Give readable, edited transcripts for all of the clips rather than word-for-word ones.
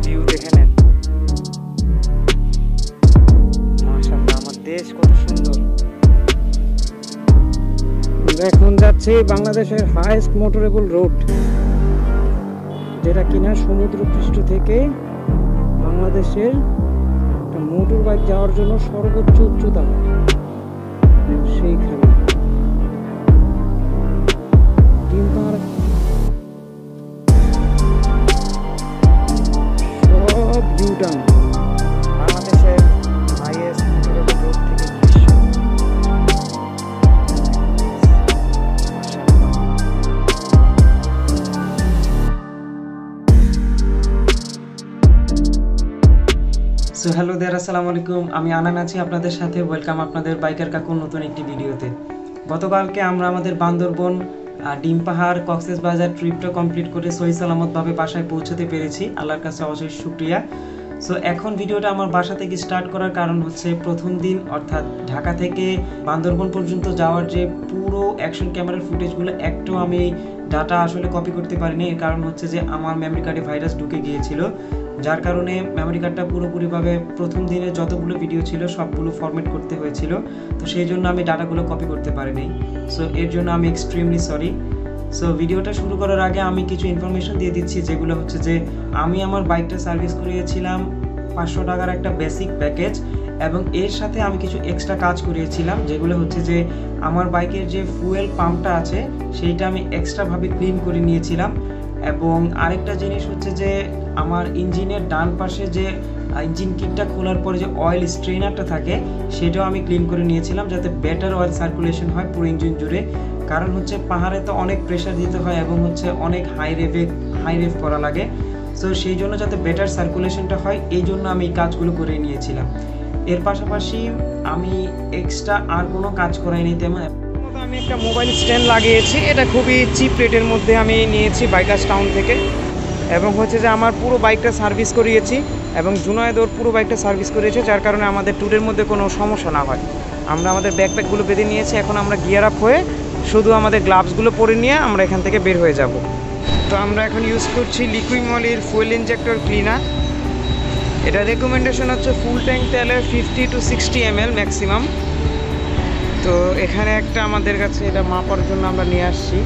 View দেখে নেন, মাশাআল্লাহ আমার দেশ কত সুন্দর। আমরা এখন যাচ্ছি বাংলাদেশের হাইয়েস্ট মোটরেবল রোড, যেটা কিনা সমুদ্রপৃষ্ঠ থেকে বাংলাদেশের একটা মোটর বাইক যাওয়ার জন্য সর্বোচ্চ উচ্চতা সেইখানে। সব ভিউটান বাংলাদেশের হাইয়েস্ট মোটরেবল রোড থেকে দৃশ্য। সো হ্যালো দেয়ার, আসসালামু আলাইকুম। আমি আনান আছি আপনাদের সাথে। ওয়েলকাম আপনাদের বাইকার কাকুর নতুন একটি ভিডিওতে। গতকালকে আমরা আমাদের বান্দরবন, ডিম পাহাড়, কক্সবাজার ট্রিপটা কমপ্লিট করে সহি সালামতভাবে বাসায় পৌঁছতে পেরেছি। আল্লাহর কাছে অশেষ শুকরিয়া। সো এখন ভিডিওটা আমার বাসা থেকে স্টার্ট করার কারণ হচ্ছে, প্রথম দিন অর্থাৎ ঢাকা থেকে বান্দরবন পর্যন্ত যাওয়ার যে পুরো অ্যাকশন ক্যামেরার ফুটেজগুলো একটু আমি ডাটা আসলে কপি করতে পারিনি। এর কারণ হচ্ছে যে আমার মেমরি কার্ডে ভাইরাস ঢুকে গিয়েছিল, যার কারণে মেমরি কার্ডটা পুরোপুরিভাবে প্রথম দিনে যতগুলো ভিডিও ছিল সবগুলো ফরম্যাট করতে হয়েছিল। তো সেই জন্য আমি ডাটাগুলো কপি করতে পারিনি। সো এর জন্য আমি এক্সট্রিমলি সরি। সো ভিডিওটা শুরু করার আগে আমি কিছু ইনফরমেশন দিয়ে দিচ্ছি, যেগুলো হচ্ছে যে আমি আমার বাইকটা সার্ভিস করিয়েছিলাম 500 টাকার একটা বেসিক প্যাকেজ, এবং এর সাথে আমি কিছু এক্সট্রা কাজ করিয়েছিলাম, যেগুলো হচ্ছে যে আমার বাইকের যে ফুয়েল পাম্পটা আছে সেইটা আমি এক্সট্রাভাবে ক্লিন করে নিয়েছিলাম। এবং আরেকটা জিনিস হচ্ছে যে আমার ইঞ্জিনের ডান পাশে যে ইঞ্জিন কিটটা খোলার পরে যে অয়েল স্ট্রেনারটা থাকে সেটাও আমি ক্লিন করে নিয়েছিলাম, যাতে বেটার অয়েল সার্কুলেশন হয় পুরো ইঞ্জিন জুড়ে। কারণ হচ্ছে পাহাড়ে তো অনেক প্রেশার দিতে হয় এবং হচ্ছে অনেক হাই রেভ করা লাগে। সো সেই জন্য যাতে বেটার সার্কুলেশনটা হয়, এই জন্য আমি এই কাজগুলো করে নিয়েছিলাম। এর পাশাপাশি আমি এক্সট্রা আর কোনো কাজ করাইনি তেমন। আমি একটা মোবাইল স্ট্যান্ড লাগিয়েছি, এটা খুবই চিপ রেটের মধ্যে আমি নিয়েছি বাইকার্স টাউন থেকে। এবং হচ্ছে যে আমার পুরো বাইকটা সার্ভিস করিয়েছি, এবং জুনায়েদর পুরো বাইকটা সার্ভিস করিয়েছে, যার কারণে আমাদের ট্যুরের মধ্যে কোনো সমস্যা না হয়। আমরা আমাদের ব্যাকপ্যাকগুলো বেঁধে নিয়েছি, এখন আমরা গিয়ার আপ হয়ে শুধু আমাদের গ্লাভসগুলো পরে নিয়ে আমরা এখান থেকে বের হয়ে যাব। তো আমরা এখন ইউজ করছি লিকুইমলির ফুয়েল ইনজেক্টর ক্লিনার। এটা রেকমেন্ডেশন হচ্ছে ফুল ট্যাঙ্ক তেলের 50 to 60 ml ম্যাক্সিমাম। তো এখানে একটা আমাদের কাছে এটা মাপার জন্য আমরা নিয়ে আসছি।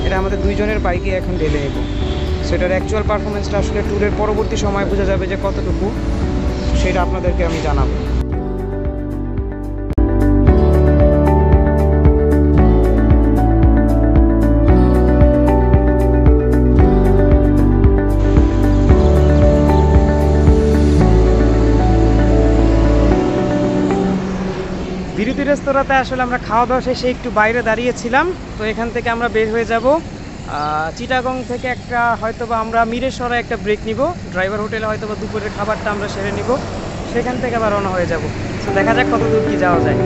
এটা আমাদের দুইজনের বাইকে এখন ঢেলে নেব। সেটার অ্যাকচুয়াল পারফরমেন্সটা আসলে ট্যুরের পরবর্তী সময় বোঝা যাবে যে কতটুকু, সেটা আপনাদেরকে আমি জানাবো। বিরতি রেস্তোরাঁতে আসলে আমরা খাওয়া দাওয়া শেষে একটু বাইরে দাঁড়িয়েছিলাম। তো এখান থেকে আমরা বের হয়ে যাব চিটাগং থেকে একটা হয়তোবা আমরা মিরেশ্বরে একটা ব্রেক নিব। ড্রাইভার হোটেলে হয়তোবা দুপুরের খাবারটা আমরা সেরে নিব, সেখান থেকে আবার রওনা হয়ে যাব। তো দেখা যাক কত দূর কি যাওয়া যায়।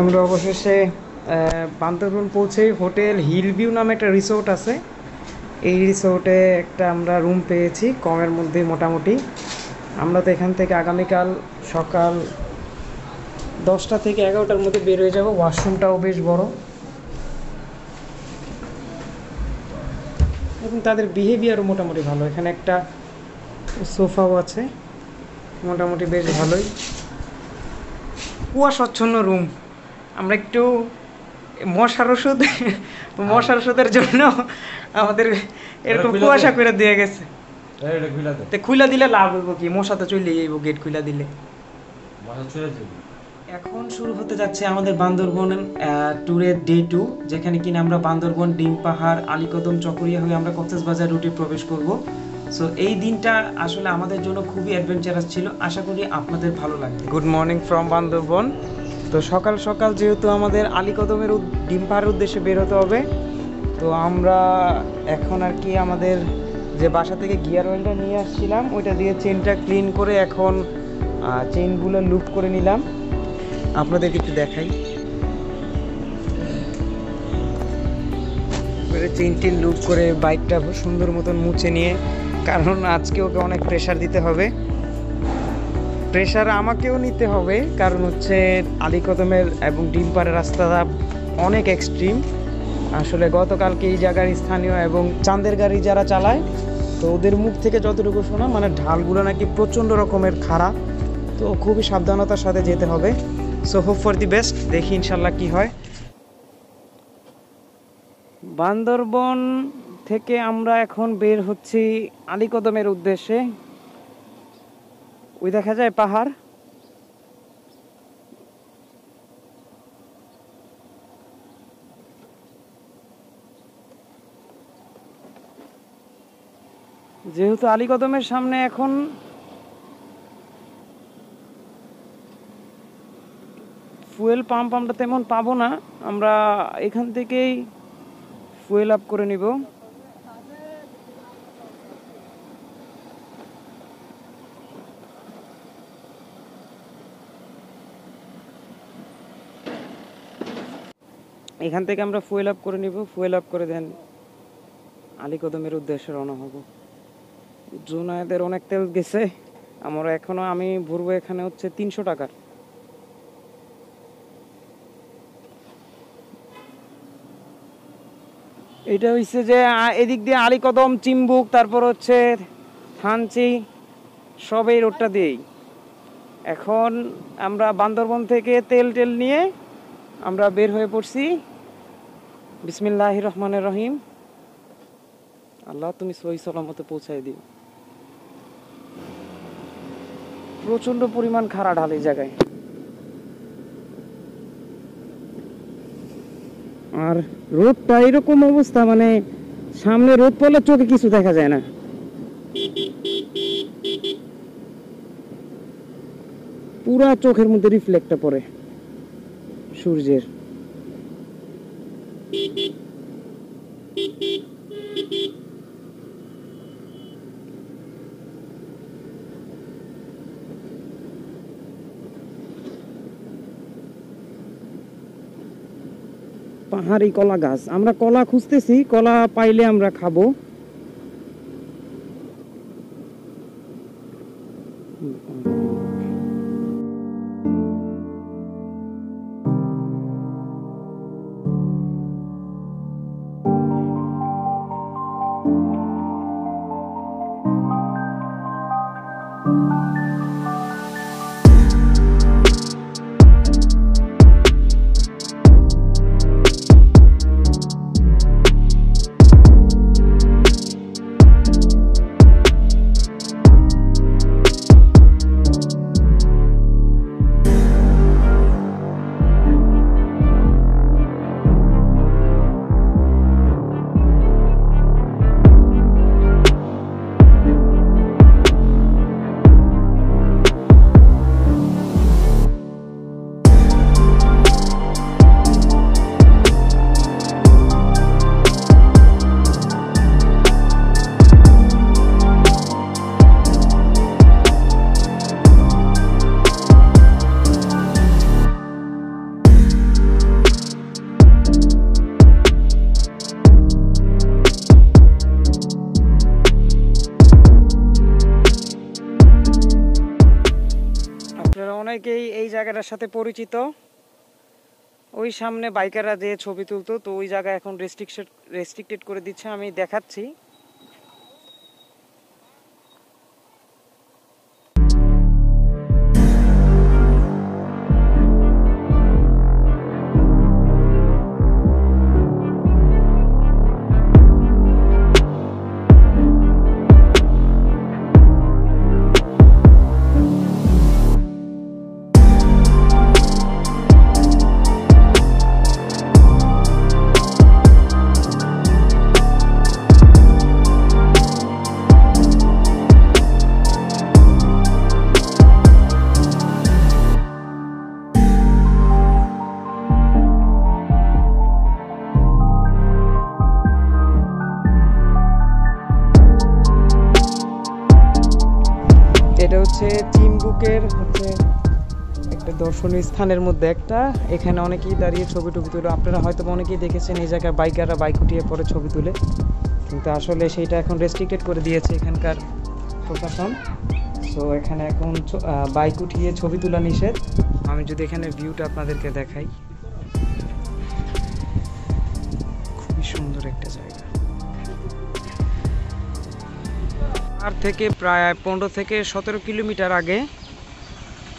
আমরা অবশেষে বান্দরবন পৌঁছে হোটেল হিল ভিউ নামে একটা রিসোর্ট আছে, এই রিসোর্টে একটা আমরা রুম পেয়েছি কমের মধ্যে মোটামুটি। আমরা তো এখান থেকে আগামীকাল সকাল 10টা থেকে 11টার মধ্যে বের হয়ে যাব। ওয়াশরুমটাও বেশ বড় এবং তাদের বিহেভিয়ারও মোটামুটি ভালো। এখানে একটা সোফাও আছে, মোটামুটি বেশ ভালোই। কুয়াশাচ্ছন্ন রুম। আমরা একটু মশার ওষুধের জন্য আমাদের এরকম কুয়াশা করে দিয়ে গেছে। খুলে দিলে লাভ হইব কি, মশা তো চলে যাইব গেট খুলে দিলে। এখন শুরু হতে যাচ্ছে আমাদের বান্দরবন ট্যুরের ডে 2, যেখানে কিনা আমরা বান্দরবন, ডিম পাহাড়, আলীকদম, চকরিয়া হয়ে আমরা কক্সবাজার রুটে প্রবেশ করব। সো এই দিনটা আসলে আমাদের জন্য খুবই অ্যাডভেঞ্চারাস ছিল, আশা করি আপনাদের ভালো লাগবে। Good morning from Bandarban. তো সকাল সকাল যেহেতু আমাদের আলীকদমের ডিম পাহাড়ের উদ্দেশ্যে বের হতে হবে, তো আমরা এখন আর কি আমাদের যে বাসা থেকে গিয়ার অয়েলটা নিয়ে আসছিলাম ওইটা দিয়ে চেনটা ক্লিন করে এখন চেইনগুলো লুপ করে নিলাম। আপনাদেরকে একটু দেখাই। করে চেইনটিন লুপ করে বাইকটা সুন্দর মতন মুছে নিয়ে, কারণ আজকে ওকে অনেক প্রেশার দিতে হবে। প্রেশার আমাকেও নিতে হবে, কারণ হচ্ছে আলীকদমের এবং ডিমপাড়ার রাস্তাটা অনেক এক্সট্রিম। আসলে গতকালকে এই জায়গার স্থানীয় এবং চাঁদের গাড়ি যারা চালায়, তো ওদের মুখ থেকে যতটুকু শোনা, মানে ঢালগুলো নাকি প্রচণ্ড রকমের খারাপ, তো খুবই সাবধানতার সাথে যেতে হবে। So hope for the best, দেখি ইনশাল্লাহ কি হয়। বান্দরবন থেকে আমরা এখন বের হচ্ছি আলীকদমের উদ্দেশ্যে। ওই দেখা যায় পাহাড়। যেহেতু আলীকদমের সামনে এখন ফুয়েল পাম্প আমরা তেমন পাবো না, আমরা এখান থেকেই ফুয়েল আপ করে নিব। এখান থেকে আমরা ফুয়েল আপ করে নিব, ফুয়েল আপ করে দেন আলীকদমের উদ্দেশ্যে রওনা হব। জুনায়েদের অনেক তেল গেছে, আমরা এখনো আমি ভরবো এখানে হচ্ছে 300 টাকার। এটা হচ্ছে যে এদিক দিয়ে আলীকদম, চিম্বুক, তারপর হচ্ছে থানচি, সব এই রোডটা দিয়েই। এখন আমরা বান্দরবন থেকে তেল নিয়ে আমরা বের হয়ে পড়ছি। বিসমিল্লাহির রহমানির রহিম। আল্লাহ তুমি সহি সালামতে পৌঁছায় দিও। প্রচন্ড পরিমাণ খাড়া ঢাল এই জায়গায়, আর রোদটা এরকম অবস্থা, মানে সামনে রোদ পড়লে চোখে কিছু দেখা যায় না। পুরা চোখের মধ্যে রিফ্লেক্টটা পড়ে সূর্যের। পাহাড়ি কলা গাছ, আমরা কলা খুঁজতেছি, কলা পাইলে আমরা খাবো। অনেকেই এই জায়গাটার সাথে পরিচিত। ওই সামনে বাইকাররা যে ছবি তুলতো, তো ওই জায়গা এখন রেস্ট্রিক্টেড করে দিচ্ছে, আমি দেখাচ্ছি। এটা হচ্ছে চিম্বুকের হচ্ছে একটা দর্শনীয় স্থানের মধ্যে একটা। এখানে অনেকেই দাঁড়িয়ে ছবি টবি তুলে, আপনারা হয়তো অনেকেই দেখেছেন এই জায়গায় বাইকাররা বাইক উঠিয়ে পরে ছবি তুলে, কিন্তু আসলে সেইটা এখন রেস্ট্রিক্টেড করে দিয়েছে এখানকার প্রশাসন। সো এখানে এখন বাইক উঠিয়ে ছবি তোলা নিষেধ। আমি যদি এখানে ভিউটা আপনাদেরকে দেখাই, খুবই সুন্দর একটা জায়গা। আর থেকে প্রায় 15 থেকে 17 কিলোমিটার আগে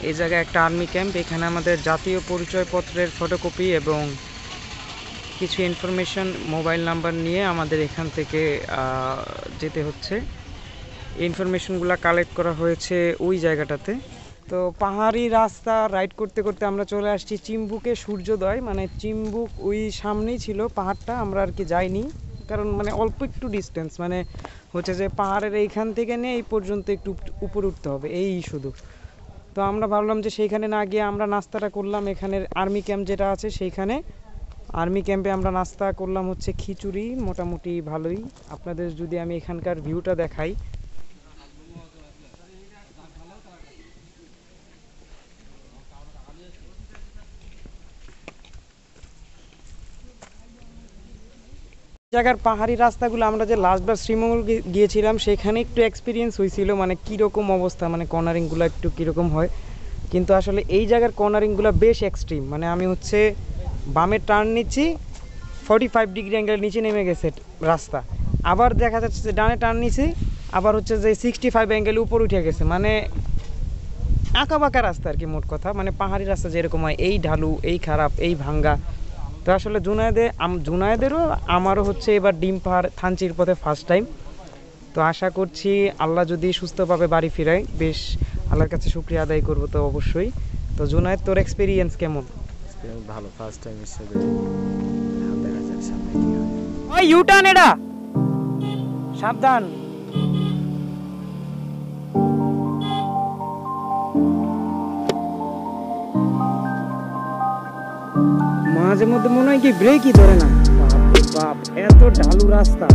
এই জায়গায় একটা আর্মি ক্যাম্প। এখানে আমাদের জাতীয় পরিচয়পত্রের ফটোকপি এবং কিছু ইনফরমেশন, মোবাইল নাম্বার নিয়ে আমাদের এখান থেকে যেতে হচ্ছে। ইনফরমেশনগুলো কালেক্ট করা হয়েছে ওই জায়গাটাতে। তো পাহাড়ি রাস্তা রাইড করতে করতে আমরা চলে আসছি চিম্বুকে সূর্যোদয়। মানে চিম্বুক ওই সামনেই ছিল পাহাড়টা, আমরা আর কি যাইনি, কারণ মানে অল্প একটু ডিস্টেন্স, মানে হচ্ছে যে পাহাড়ের এইখান থেকে নিয়ে এই পর্যন্ত একটু উপরে উঠতে হবে, এই শুধু। তো আমরা ভাবলাম যে সেইখানে না গিয়ে আমরা নাস্তাটা করলাম এখানের আর্মি ক্যাম্প যেটা আছে সেইখানে। আর্মি ক্যাম্পে আমরা নাস্তা করলাম হচ্ছে খিচুড়ি, মোটামুটি ভালোই। আপনাদের যদি আমি এখানকার ভিউটা দেখাই, জায়গার পাহাড়ি রাস্তাগুলো, আমরা যে লাস্টবার শ্রীমঙ্গল গিয়েছিলাম সেখানে একটু এক্সপিরিয়েন্স হয়েছিল, মানে কীরকম অবস্থা, মানে কর্নারিংগুলো একটু কীরকম হয়। কিন্তু আসলে এই জায়গার কর্নারিংগুলো বেশ এক্সট্রিম। মানে আমি হচ্ছে বামে টার্ন নিচ্ছি, 45 ডিগ্রি অ্যাঙ্গেল নিচে নেমে গেছে রাস্তা, আবার দেখা যাচ্ছে যে ডানে টার্ন নিচ্ছি, আবার হচ্ছে যে 65 অ্যাঙ্গেল উপর উঠে গেছে। মানে আঁকা বাঁকা রাস্তা আর কি, মোট কথা। মানে পাহাড়ি রাস্তা যেরকম হয়, এই ঢালু, এই খারাপ, এই ভাঙ্গা। তো আসলে জুনায়েদেরও আমারও হচ্ছে এবার ডিম পাহাড় থানচির পথে ফার্স্ট টাইম। তো আশা করছি আল্লাহ যদি সুস্থভাবে বাড়ি ফিরায়, বেশ আল্লাহর কাছে শুকরিয়া আদায় করবো তো অবশ্যই। তো জুনায়েদ, তোর এক্সপিরিয়েন্স কেমন? ভালো, ফার্স্ট টাইম হিসেবে দেখা যাক সামনে কি হয়। ওই ইউটার্ন, এটা সাবধান। মাঝে মধ্যে মনে হয় কি ব্রেকই ধরে না। বাপ রে বাপ, এত ঢালু রাস্তা।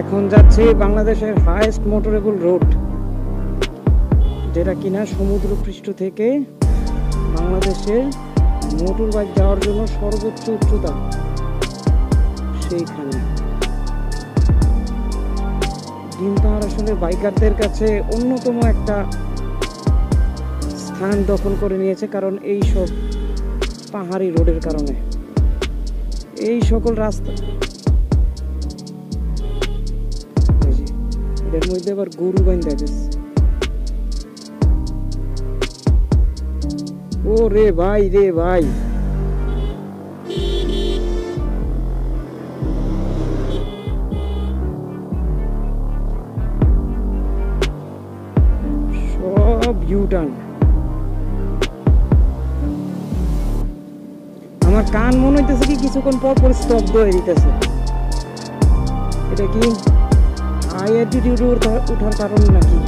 এখন যাচ্ছি বাংলাদেশের হাইয়েস্ট মোটরেবল রোড, যেটা কিনা সমুদ্র পৃষ্ঠ থেকে বাংলাদেশের মোটর বাইক যাওয়ার জন্য সর্বোচ্চ উচ্চতা, সেইখানে। ডিম পাহাড় আসলে বাইকারদের কাছে অন্যতম একটা স্থান দখল করে নিয়েছে, কারণ এই সব পাহাড়ি রোডের কারণে। এই সকল রাস্তা, এর মধ্যে আবার গরু বান্ধা গেছে। ও রে ভাই, রে ভাই, সব ইউটার্ন। আমার কান মনে হইতেছে কি কিছুক্ষণ পর পর স্তব্ধ হয়ে দিতেছে। এটা কি হাই অ্যাটিটিউড ওঠার কারণ নাকি?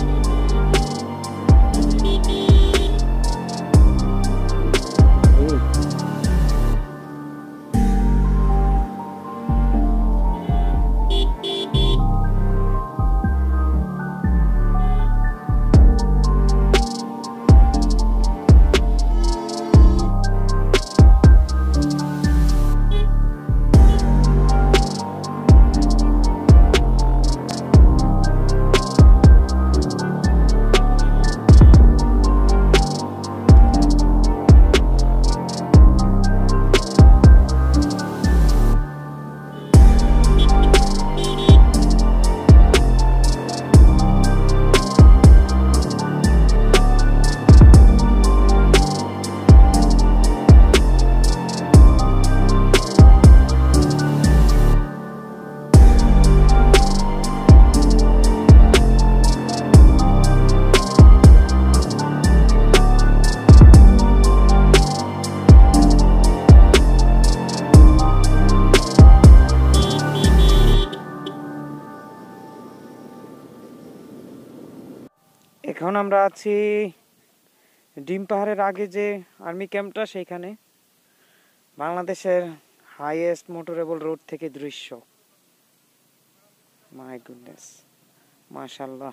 এখন আমরা আছি ডিম পাহাড়ের আগে যে আর্মি ক্যাম্পটা, সেইখানে বাংলাদেশের হাইয়েস্ট মোটরেবল রোড থেকে দৃশ্য। মাই গুডনেস, মাশাআল্লাহ।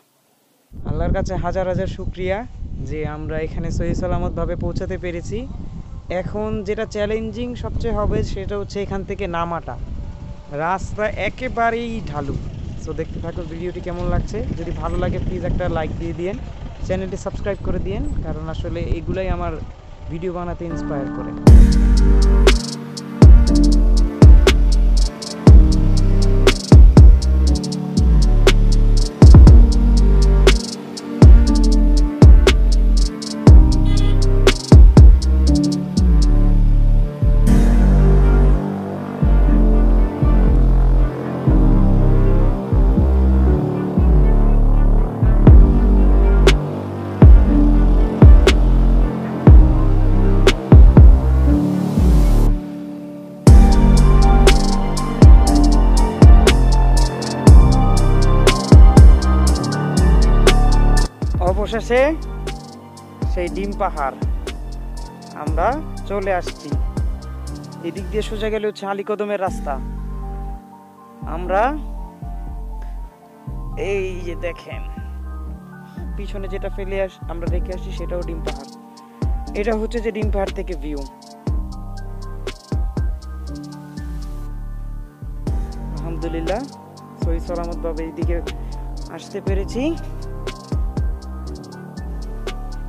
আল্লাহর কাছে হাজার হাজার শুকরিয়া যে আমরা এখানে সহি সালামতভাবে পৌঁছাতে পেরেছি। এখন যেটা চ্যালেঞ্জিং সবচেয়ে হবে সেটা হচ্ছে এখান থেকে নামাটা। রাস্তা একেবারেই ঢালু। সো দেখতে থাকো ভিডিওটি কেমন লাগছে। যদি ভালো লাগে প্লিজ একটা লাইক দিয়ে দিন, চ্যানেলটি সাবস্ক্রাইব করে দিন, কারণ আসলে এগুলাই আমার ভিডিও বানাতে ইন্সপায়ার করে। অবশেষে সেই ডিম পাহাড় আমরা চলে আসছি। এদিক দিয়ে সোজা গেলে হচ্ছে আলীকদমের রাস্তা। আমরা এই যে দেখেন পিছনে যেটা আমরা রেখে আসছি সেটাও ডিম পাহাড়। এটা হচ্ছে যে ডিম পাহাড় থেকে ভিউ। আলহামদুলিল্লাহ সহি সালামত ভাবে এইদিকে আসতে পেরেছি।